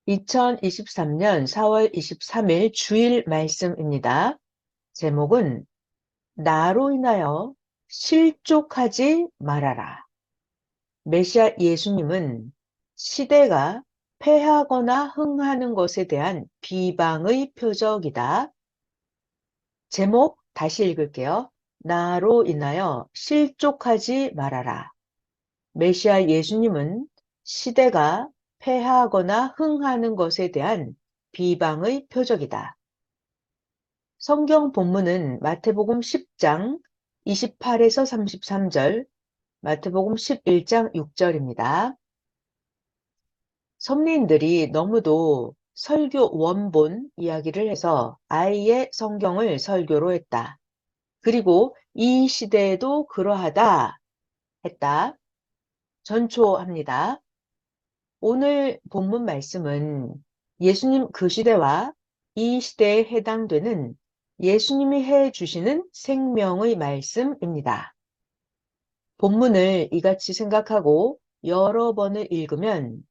2023년 4월 23일 주일 말씀입니다. 제목은 나로 인하여 실족하지 말아라. 메시아 예수님은 시대가 패하거나 흥하는 것에 대한 비방의 표적이다. 제목 다시 읽을게요. 나로 인하여 실족하지 말아라. 메시아 예수님은 시대가 패하거나 흥하는 것에 대한 비방의 표적이다. 성경 본문은 마태복음 10장 28에서 33절, 마태복음 11장 6절입니다. 선민들이 너무도 설교 원본 이야기를 해서 아예 성경을 설교로 했다. 그리고 이 시대에도 그러하다 했다. 전초합니다. 오늘 본문 말씀은 예수님 그 시대와 이 시대에 해당되는 예수님이 해 주시는 생명의 말씀입니다. 본문을 이같이 생각하고 여러 번을 읽으면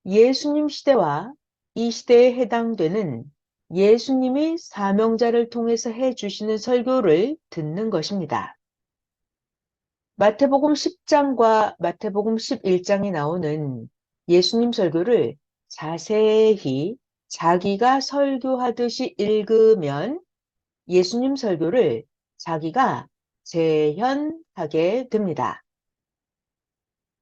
예수님 시대와 이 시대에 해당되는 예수님이 사명자를 통해서 해 주시는 설교를 듣는 것입니다. 마태복음 10장과 마태복음 11장이 나오는 예수님 설교를 자세히 자기가 설교하듯이 읽으면 예수님 설교를 자기가 재현하게 됩니다.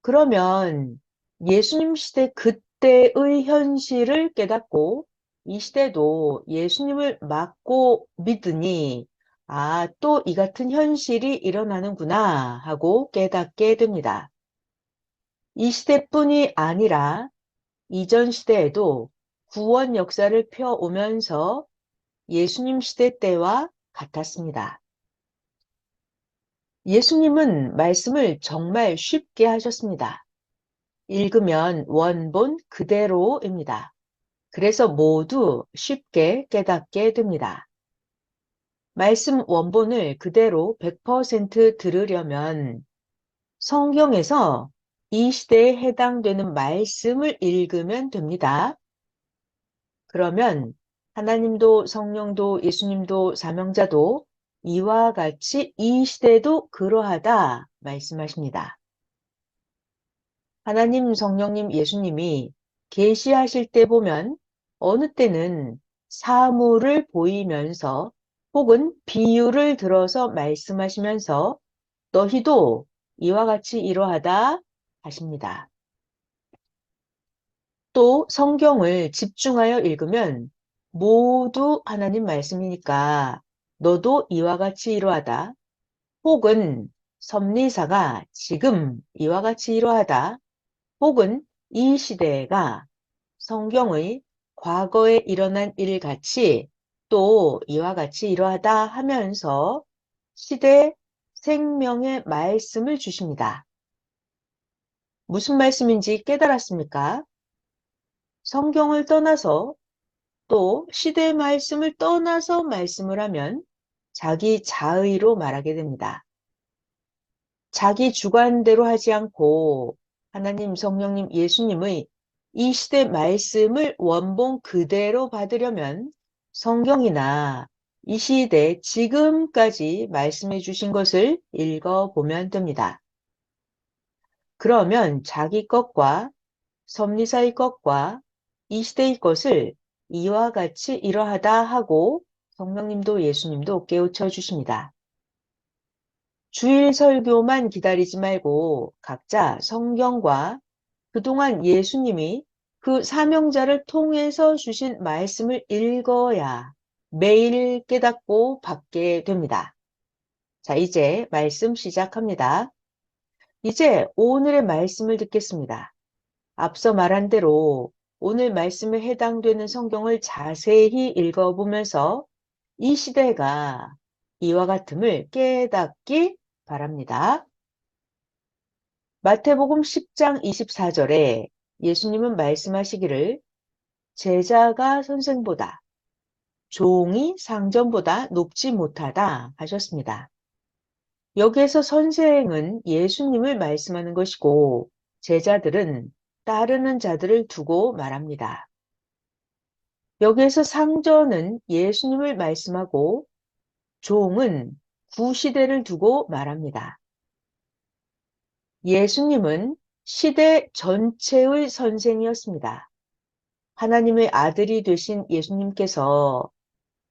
그러면 예수님 시대 그때의 현실을 깨닫고 이 시대도 예수님을 믿고 믿으니 또 이 같은 현실이 일어나는구나 하고 깨닫게 됩니다. 이 시대뿐이 아니라 이전 시대에도 구원 역사를 펴오면서 예수님 시대 때와 같았습니다. 예수님은 말씀을 정말 쉽게 하셨습니다. 읽으면 원본 그대로입니다. 그래서 모두 쉽게 깨닫게 됩니다. 말씀 원본을 그대로 100% 들으려면 성경에서 이 시대에 해당되는 말씀을 읽으면 됩니다. 그러면 하나님도 성령도 예수님도 사명자도 이와 같이 이 시대도 그러하다 말씀하십니다. 하나님, 성령님, 예수님이 계시하실 때 보면 어느 때는 사물을 보이면서 혹은 비유를 들어서 말씀하시면서 너희도 이와 같이 이러하다 하십니다. 또 성경을 집중하여 읽으면 모두 하나님 말씀이니까 너도 이와 같이 이러하다 혹은 섭리사가 지금 이와 같이 이러하다 혹은 이 시대가 성경의 과거에 일어난 일같이 또 이와 같이 이러하다 하면서 시대 생명의 말씀을 주십니다. 무슨 말씀인지 깨달았습니까? 성경을 떠나서 또 시대의 말씀을 떠나서 말씀을 하면 자기 자의로 말하게 됩니다. 자기 주관대로 하지 않고 하나님, 성령님, 예수님의 이 시대 말씀을 원본 그대로 받으려면 성경이나 이 시대 지금까지 말씀해 주신 것을 읽어보면 됩니다. 그러면 자기 것과 섭리사의 것과 이 시대의 것을 이와 같이 이러하다 하고 성령님도 예수님도 깨우쳐 주십니다. 주일 설교만 기다리지 말고 각자 성경과 그동안 예수님이 그 사명자를 통해서 주신 말씀을 읽어야 매일 깨닫고 받게 됩니다. 자, 이제 말씀 시작합니다. 이제 오늘의 말씀을 듣겠습니다. 앞서 말한 대로 오늘 말씀에 해당되는 성경을 자세히 읽어보면서 이 시대가 이와 같음을 깨닫기 바랍니다. 마태복음 10장 24절에 예수님은 말씀하시기를 제자가 선생보다 종이 상전보다 높지 못하다 하셨습니다. 여기에서 선생은 예수님을 말씀하는 것이고 제자들은 따르는 자들을 두고 말합니다. 여기에서 상전은 예수님을 말씀하고 종은 구시대를 두고 말합니다. 예수님은 시대 전체의 선생이었습니다. 하나님의 아들이 되신 예수님께서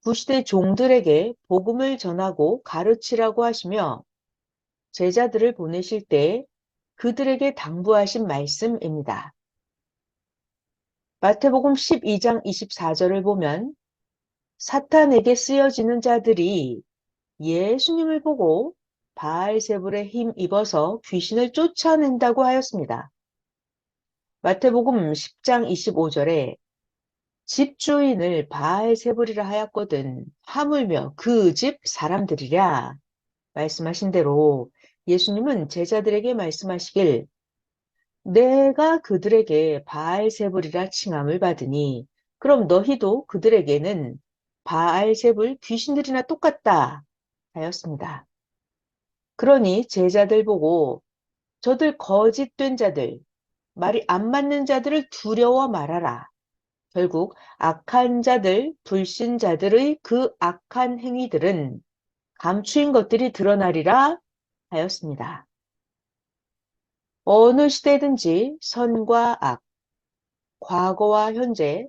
구시대 종들에게 복음을 전하고 가르치라고 하시며 제자들을 보내실 때 그들에게 당부하신 말씀입니다. 마태복음 12장 24절을 보면 사탄에게 쓰여지는 자들이 예수님을 보고 바알세불에 힘입어서 귀신을 쫓아낸다고 하였습니다. 마태복음 10장 25절에 집주인을 바알세불이라 하였거든 하물며 그 집 사람들이랴 말씀하신 대로 예수님은 제자들에게 말씀하시길 내가 그들에게 바알세불이라 칭함을 받으니 그럼 너희도 그들에게는 바알세불 귀신들이나 똑같다 하였습니다. 그러니 제자들 보고 저들 거짓된 자들, 말이 안 맞는 자들을 두려워 말하라. 결국 악한 자들, 불신자들의 그 악한 행위들은 감추인 것들이 드러나리라 하였습니다. 어느 시대든지 선과 악, 과거와 현재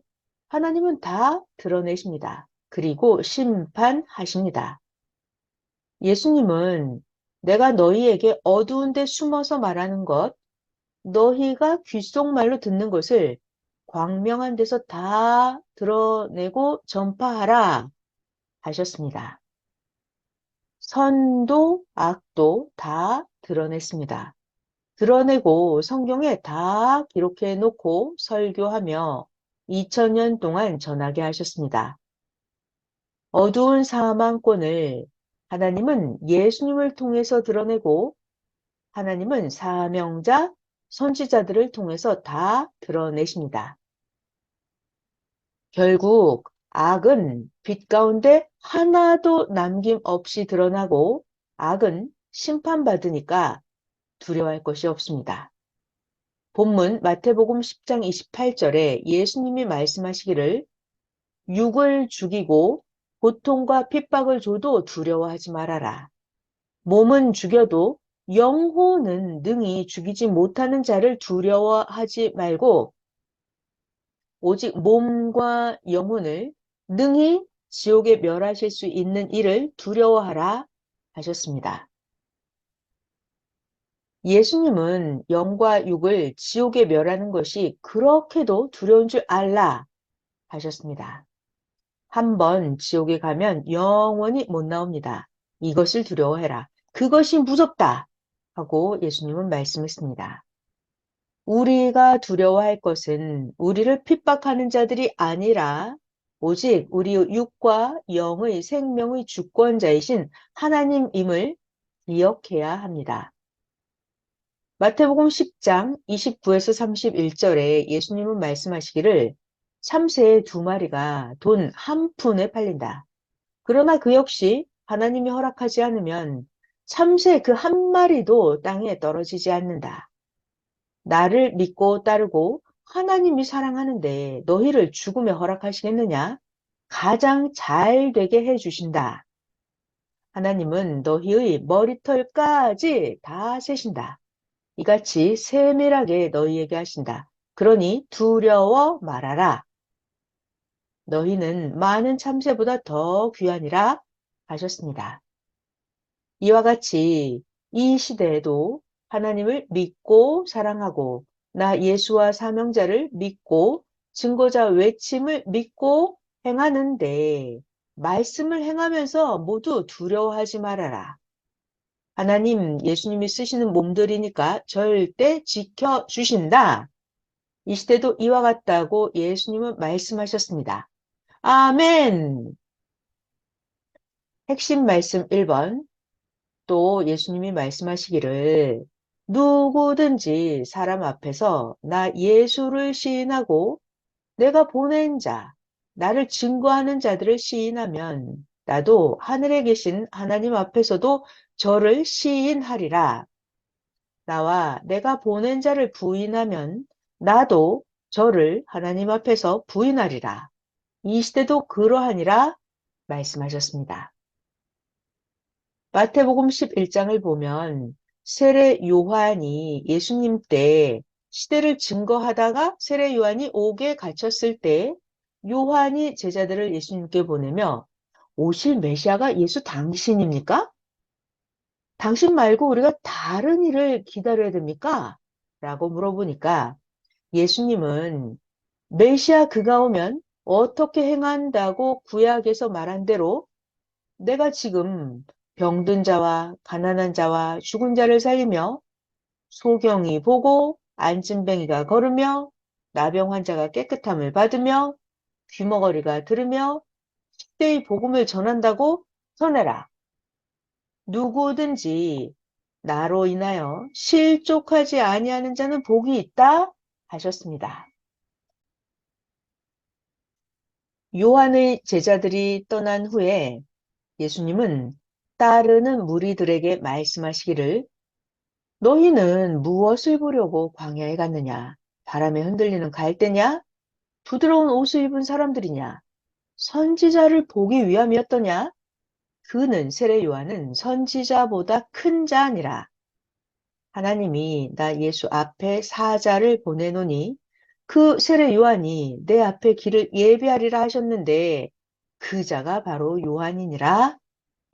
하나님은 다 드러내십니다. 그리고 심판하십니다. 예수님은 내가 너희에게 어두운 데 숨어서 말하는 것, 너희가 귓속말로 듣는 것을 광명한 데서 다 드러내고 전파하라 하셨습니다. 선도 악도 다 드러냈습니다. 드러내고 성경에 다 기록해 놓고 설교하며 2000년 동안 전하게 하셨습니다. 어두운 사망권을 하나님은 예수님을 통해서 드러내고 하나님은 사명자, 선지자들을 통해서 다 드러내십니다. 결국 악은 빛 가운데 하나도 남김없이 드러나고 악은 심판받으니까 두려워할 것이 없습니다. 본문 마태복음 10장 28절에 예수님이 말씀하시기를 육을 죽이고 고통과 핍박을 줘도 두려워하지 말아라. 몸은 죽여도 영혼은 능히 죽이지 못하는 자를 두려워하지 말고 오직 몸과 영혼을 능히 지옥에 멸하실 수 있는 이를 두려워하라 하셨습니다. 예수님은 영과 육을 지옥에 멸하는 것이 그렇게도 두려운 줄 알라 하셨습니다. 한번 지옥에 가면 영원히 못 나옵니다. 이것을 두려워해라. 그것이 무섭다 하고 예수님은 말씀했습니다. 우리가 두려워할 것은 우리를 핍박하는 자들이 아니라 오직 우리 육과 영의 생명의 주권자이신 하나님임을 기억해야 합니다. 마태복음 10장 29에서 31절에 예수님은 말씀하시기를 참새 2마리가 돈 1푼에 팔린다. 그러나 그 역시 하나님이 허락하지 않으면 참새 그 1마리도 땅에 떨어지지 않는다. 나를 믿고 따르고 하나님이 사랑하는데 너희를 죽음에 허락하시겠느냐? 가장 잘 되게 해주신다. 하나님은 너희의 머리털까지 다 세신다. 이같이 세밀하게 너희에게 하신다. 그러니 두려워 말아라. 너희는 많은 참새보다 더 귀하니라 하셨습니다. 이와 같이 이 시대에도 하나님을 믿고 사랑하고 나 예수와 사명자를 믿고 증거자 외침을 믿고 행하는데 말씀을 행하면서 모두 두려워하지 말아라. 하나님, 예수님이 쓰시는 몸들이니까 절대 지켜주신다. 이 시대도 이와 같다고 예수님은 말씀하셨습니다. 아멘! 핵심 말씀 1번. 또 예수님이 말씀하시기를 누구든지 사람 앞에서 나 예수를 시인하고 내가 보낸 자, 나를 증거하는 자들을 시인하면 나도 하늘에 계신 하나님 앞에서도 저를 시인하리라. 나와 내가 보낸 자를 부인하면 나도 저를 하나님 앞에서 부인하리라. 이 시대도 그러하니라 말씀하셨습니다. 마태복음 11장을 보면 세례 요한이 예수님 때 시대를 증거하다가 세례 요한이 옥에 갇혔을 때 요한이 제자들을 예수님께 보내며 오실 메시아가 예수 당신입니까? 당신 말고 우리가 다른 일을 기다려야 됩니까? 라고 물어보니까 예수님은 메시아 그가 오면 어떻게 행한다고 구약에서 말한 대로 내가 지금 병든 자와 가난한 자와 죽은 자를 살리며 소경이 보고 안진뱅이가 걸으며 나병 환자가 깨끗함을 받으며 귀머거리가 들으며 십대의 복음을 전한다고 전해라. 누구든지 나로 인하여 실족하지 아니하는 자는 복이 있다 하셨습니다. 요한의 제자들이 떠난 후에 예수님은 따르는 무리들에게 말씀하시기를 너희는 무엇을 보려고 광야에 갔느냐? 바람에 흔들리는 갈대냐? 부드러운 옷을 입은 사람들이냐? 선지자를 보기 위함이었더냐? 그는 세례 요한은 선지자보다 큰 자 아니라 하나님이 나 예수 앞에 사자를 보내노니 그 세례 요한이 내 앞에 길을 예비하리라 하셨는데 그 자가 바로 요한이니라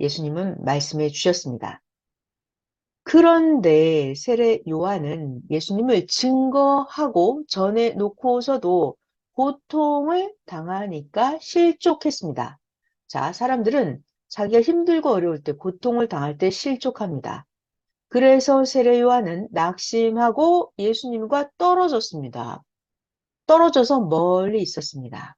예수님은 말씀해 주셨습니다. 그런데 세례 요한은 예수님을 증거하고 전해 놓고서도 고통을 당하니까 실족했습니다. 자, 사람들은 자기가 힘들고 어려울 때 고통을 당할 때 실족합니다. 그래서 세례 요한은 낙심하고 예수님과 떨어졌습니다. 떨어져서 멀리 있었습니다.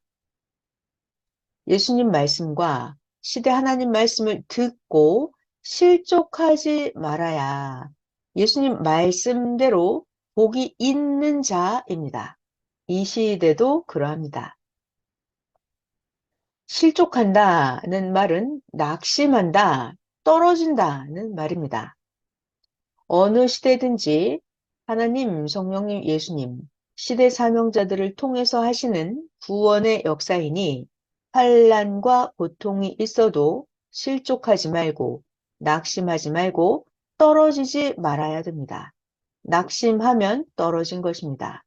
예수님 말씀과 시대 하나님 말씀을 듣고 실족하지 말아야 예수님 말씀대로 복이 있는 자입니다. 이 시대도 그러합니다. 실족한다는 말은 낙심한다, 떨어진다는 말입니다. 어느 시대든지 하나님, 성령님, 예수님, 시대 사명자들을 통해서 하시는 구원의 역사이니 환난과 고통이 있어도 실족하지 말고 낙심하지 말고 떨어지지 말아야 됩니다. 낙심하면 떨어진 것입니다.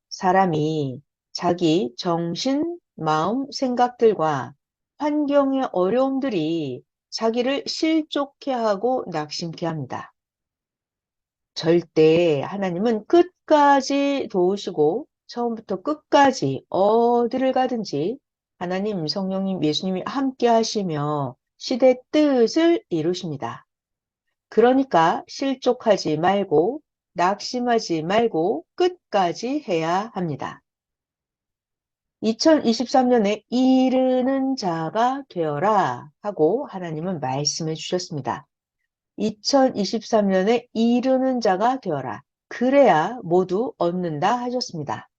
사람이 자기 정신, 마음, 생각들과 환경의 어려움들이 자기를 실족해 하고 낙심케 합니다. 절대 하나님은 끝까지 도우시고 처음부터 끝까지 어디를 가든지 하나님, 성령님, 예수님이 함께 하시며 시대 뜻을 이루십니다. 그러니까 실족하지 말고 낙심하지 말고 끝까지 해야 합니다. 2023년에 이르는 자가 되어라 하고 하나님은 말씀해 주셨습니다. 2023년에 이르는 자가 되어라. 그래야 모두 얻는다 하셨습니다.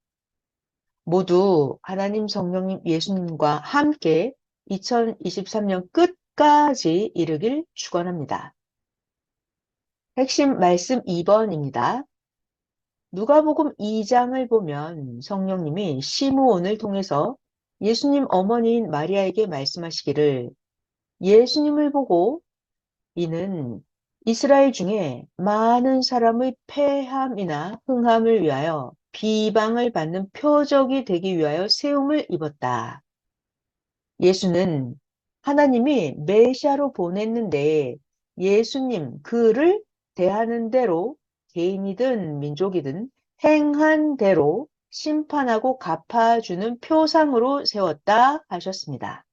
모두 하나님, 성령님, 예수님과 함께 2023년 끝까지 이르길 축원합니다. 핵심 말씀 2번입니다. 누가복음 2장을 보면 성령님이 시므온을 통해서 예수님 어머니인 마리아에게 말씀하시기를 예수님을 보고 이는 이스라엘 중에 많은 사람의 패함이나 흥함을 위하여 비방을 받는 표적이 되기 위하여 세움을 입었다. 예수는 하나님이 메시아로 보냈는데 예수님 그를 대하는 대로 개인이든 민족이든 행한 대로 심판하고 갚아주는 표상으로 세웠다 하셨습니다.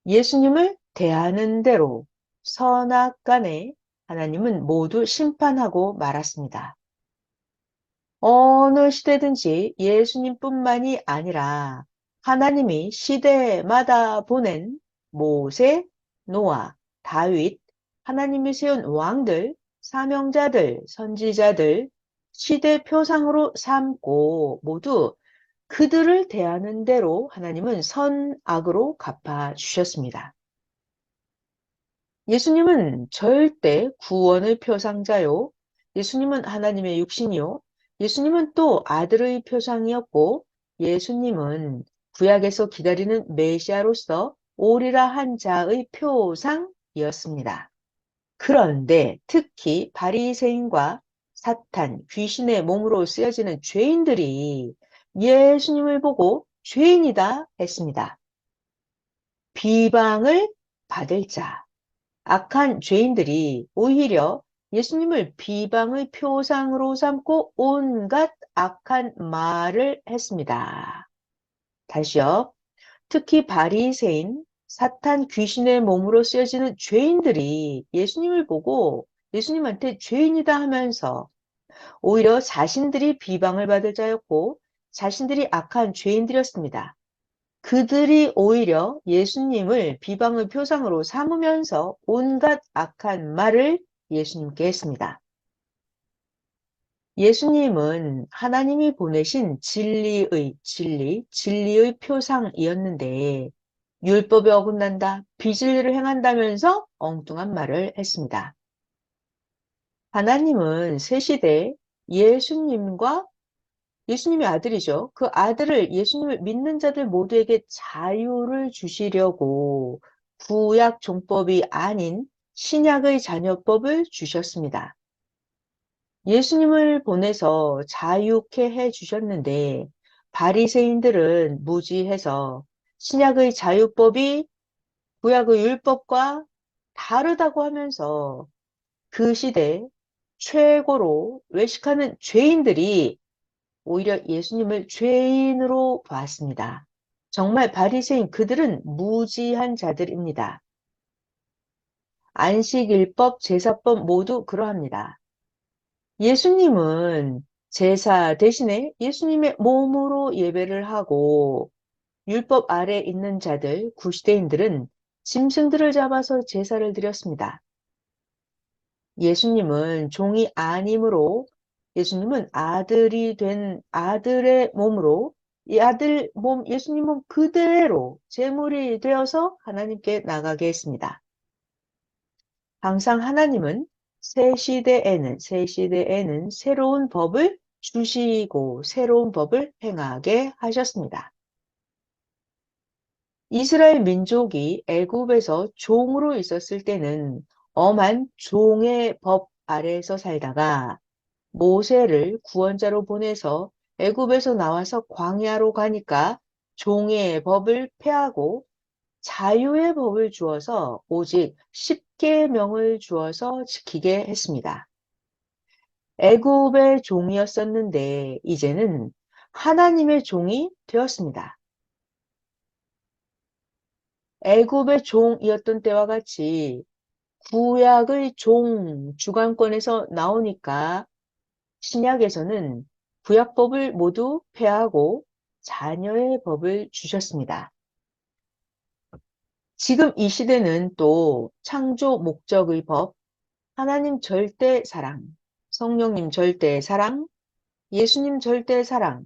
예수님을 대하는 대로 선악간에 하나님은 모두 심판하고 말았습니다. 어느 시대든지 예수님뿐만이 아니라 하나님이 시대마다 보낸 모세, 노아, 다윗, 하나님이 세운 왕들, 사명자들, 선지자들, 시대 표상으로 삼고 모두 그들을 대하는 대로 하나님은 선악으로 갚아주셨습니다. 예수님은 절대 구원의 표상자요. 예수님은 하나님의 육신이요. 예수님은 또 아들의 표상이었고 예수님은 구약에서 기다리는 메시아로서 오리라 한 자의 표상이었습니다. 그런데 특히 바리새인과 사탄, 귀신의 몸으로 쓰여지는 죄인들이 예수님을 보고 죄인이다 했습니다. 비방을 받을 자, 악한 죄인들이 오히려 예수님을 비방의 표상으로 삼고 온갖 악한 말을 했습니다. 다시요. 특히 바리새인, 사탄 귀신의 몸으로 쓰여지는 죄인들이 예수님을 보고 예수님한테 죄인이다 하면서 오히려 자신들이 비방을 받을 자였고 자신들이 악한 죄인들이었습니다. 그들이 오히려 예수님을 비방의 표상으로 삼으면서 온갖 악한 말을 예수님께 했습니다. 예수님은 하나님이 보내신 진리의 표상이었는데 율법에 어긋난다, 비진리를 행한다면서 엉뚱한 말을 했습니다. 하나님은 새 시대에 예수님과 예수님의 아들이죠. 그 아들을 예수님을 믿는 자들 모두에게 자유를 주시려고 구약 종법이 아닌 신약의 자녀법을 주셨습니다. 예수님을 보내서 자유케 해 주셨는데 바리새인들은 무지해서 신약의 자유법이 구약의 율법과 다르다고 하면서 그 시대 최고로 외식하는 죄인들이 오히려 예수님을 죄인으로 보았습니다. 정말 바리새인 그들은 무지한 자들입니다. 안식일법, 제사법 모두 그러합니다. 예수님은 제사 대신에 예수님의 몸으로 예배를 하고 율법 아래 있는 자들, 구시대인들은 짐승들을 잡아서 제사를 드렸습니다. 예수님은 종이 아님으로 예수님은 아들이 된 아들의 몸으로 이 아들 몸, 예수님 몸 그대로 제물이 되어서 하나님께 나가게 했습니다. 항상 하나님은 새 시대에는 새로운 법을 주시고 새로운 법을 행하게 하셨습니다. 이스라엘 민족이 애굽에서 종으로 있었을 때는 엄한 종의 법 아래에서 살다가 모세를 구원자로 보내서 애굽에서 나와서 광야로 가니까 종의 법을 폐하고 자유의 법을 주어서 오직 10계명을 주어서 지키게 했습니다. 애굽의 종이었었는데 이제는 하나님의 종이 되었습니다. 애굽의 종이었던 때와 같이 구약의 종 주관권에서 나오니까 신약에서는 구약법을 모두 폐하고 자녀의 법을 주셨습니다. 지금 이 시대는 또 창조 목적의 법, 하나님 절대 사랑, 성령님 절대 사랑, 예수님 절대 사랑,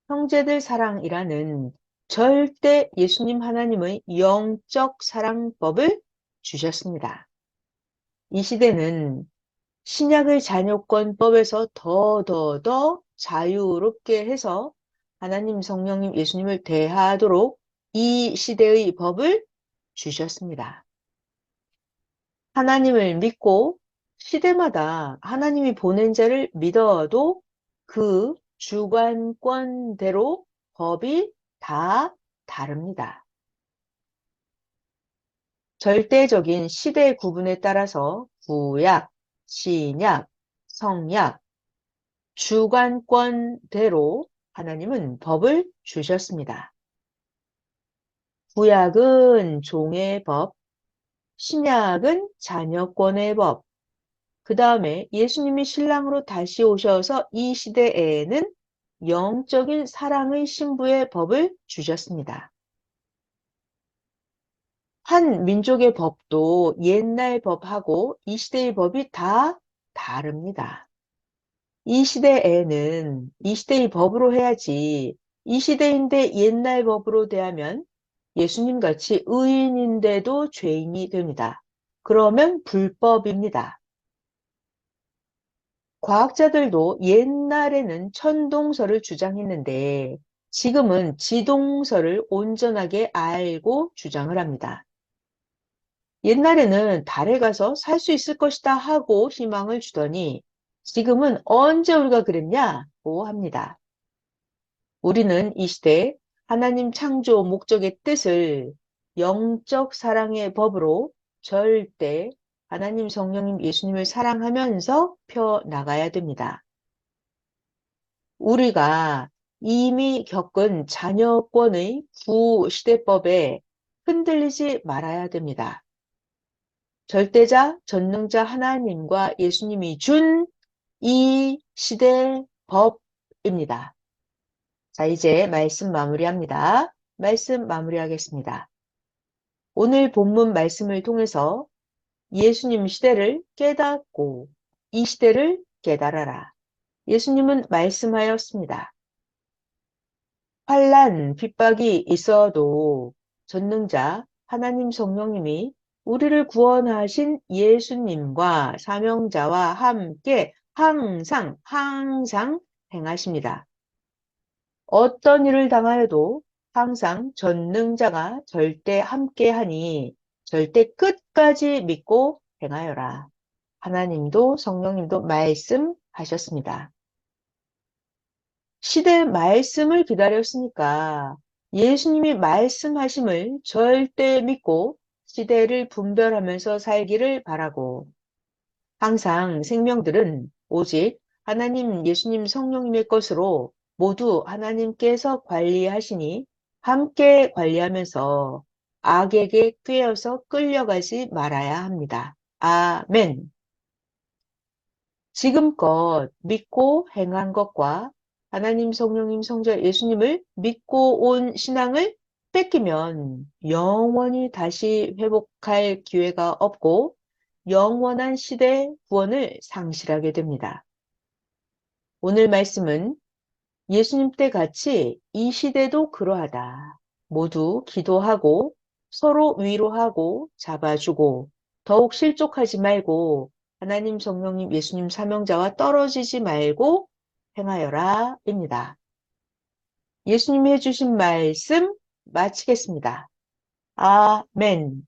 형제들 사랑이라는 절대 예수님 하나님의 영적 사랑법을 주셨습니다. 이 시대는 신약의 자녀권법에서 더 자유롭게 해서 하나님, 성령님, 예수님을 대하도록 이 시대의 법을 주셨습니다. 하나님을 믿고 시대마다 하나님이 보낸 자를 믿어도 그 주관권대로 법이 다 다릅니다. 절대적인 시대 구분에 따라서 구약, 신약, 성약, 주관권대로 하나님은 법을 주셨습니다. 구약은 종의 법, 신약은 자녀권의 법, 그 다음에 예수님이 신랑으로 다시 오셔서 이 시대에는 영적인 사랑의 신부의 법을 주셨습니다. 한 민족의 법도 옛날 법하고 이 시대의 법이 다 다릅니다. 이 시대에는 이 시대의 법으로 해야지 이 시대인데 옛날 법으로 대하면 예수님같이 의인인데도 죄인이 됩니다. 그러면 불법입니다. 과학자들도 옛날에는 천동설을 주장했는데 지금은 지동설을 온전하게 알고 주장을 합니다. 옛날에는 달에 가서 살 수 있을 것이다 하고 희망을 주더니 지금은 언제 우리가 그랬냐고 합니다. 우리는 이 시대에 하나님 창조 목적의 뜻을 영적 사랑의 법으로 절대 하나님 성령님 예수님을 사랑하면서 펴나가야 됩니다. 우리가 이미 겪은 자녀권의 구시대법에 흔들리지 말아야 됩니다. 절대자, 전능자 하나님과 예수님이 준 이 시대 법입니다. 자, 이제 말씀 마무리합니다. 말씀 마무리하겠습니다. 오늘 본문 말씀을 통해서 예수님 시대를 깨닫고 이 시대를 깨달아라. 예수님은 말씀하였습니다. 환난, 핍박이 있어도 전능자 하나님 성령님이 우리를 구원하신 예수님과 사명자와 함께 항상 행하십니다. 어떤 일을 당하여도 항상 전능자가 절대 함께하니 절대 끝까지 믿고 행하여라. 하나님도 성령님도 말씀하셨습니다. 시대 말씀을 기다렸으니까 예수님이 말씀하심을 절대 믿고 시대를 분별하면서 살기를 바라고 항상 생명들은 오직 하나님, 예수님, 성령님의 것으로 모두 하나님께서 관리하시니 함께 관리하면서 악에게 꿰어서 끌려가지 말아야 합니다. 아멘. 지금껏 믿고 행한 것과 하나님, 성령님, 성자 예수님을 믿고 온 신앙을 뺏기면 영원히 다시 회복할 기회가 없고 영원한 시대 구원을 상실하게 됩니다. 오늘 말씀은 예수님 때 같이 이 시대도 그러하다. 모두 기도하고 서로 위로하고 잡아주고 더욱 실족하지 말고 하나님, 성령님, 예수님 사명자와 떨어지지 말고 행하여라 입니다. 예수님이 해주신 말씀 마치겠습니다. 아멘.